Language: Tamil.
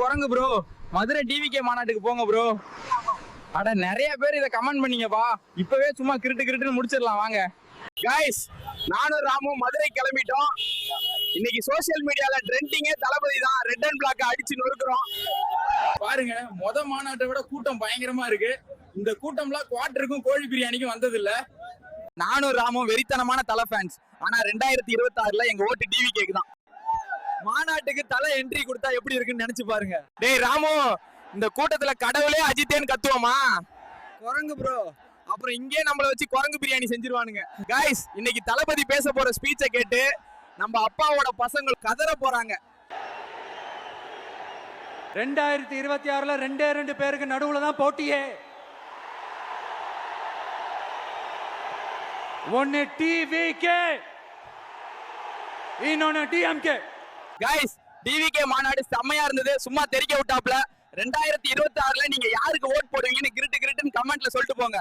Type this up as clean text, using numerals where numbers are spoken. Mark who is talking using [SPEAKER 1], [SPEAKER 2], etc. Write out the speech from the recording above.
[SPEAKER 1] குரங்கு ப்ரோ, மதுரை டிவிகே மாநாட்டுக்கு போங்க ப்ரோ. அட நிறைய பேர் இதை கமெண்ட் பண்ணீங்கப்பா. இப்பவே சும்மா கிருட்டுன்னு முடிச்சிடலாம் வாங்க.
[SPEAKER 2] கைஸ், நானும் ராமும் மதுரை கிளம்பிட்டோம். இன்னைக்கு சோசியல் மீடியால ட்ரெண்டிங்கே தளபதி தான். ரெட் அண்ட் பிளாக் அடிச்சு நொறுக்குறோம்.
[SPEAKER 1] பாருங்க, மாநாட்டை விட கூட்டம் பயங்கரமா இருக்கு. இந்த கூட்டம்லாம் குவார்டருக்கும் கோழி பிரியாணிக்கும் வந்தது இல்ல.
[SPEAKER 2] நானும் ராமும் வெறித்தனமான தலை ஃபேன்ஸ். ஆனா 2026ல எங்க ஓட்டு டிவிகேக்கு தான்.
[SPEAKER 1] மாநாட்டுக்கு தலை என்ட்ரி கொடுத்தா எப்படி இருக்குன்னு நினைச்சு பாருங்க.
[SPEAKER 2] டேய் ராமு, இந்த கூட்டத்துல கடவுளே அஜித்தேன்னு கத்துவோமா?
[SPEAKER 1] குரங்கு ப்ரோ, அப்புறம் இங்கே நம்மள வச்சு குரங்கு பிரியாணி செஞ்சிருவானுங்க.
[SPEAKER 2] கைஸ், இன்னைக்கு தளபதி பேச போற ஸ்பீச்சை கேட்டு நம்ம அப்பாவோட பசங்க கதற போறாங்க.
[SPEAKER 3] 2026ல 2 பேருக்கு நடுவுல தான் போட்டியே. ஒன்னு டிவிகே, இன்னொன்னு டிஎம்கே.
[SPEAKER 2] கைஸ், டிவிகே மாநாடு செம்மையா இருந்தது. சும்மா தெரிக்க விட்டாப்ல. 2026ல நீங்க யாருக்கு ஓட் போடுவீங்கன்னு கிருட்டுன்னு கமெண்ட்ல சொல்லிட்டு போங்க.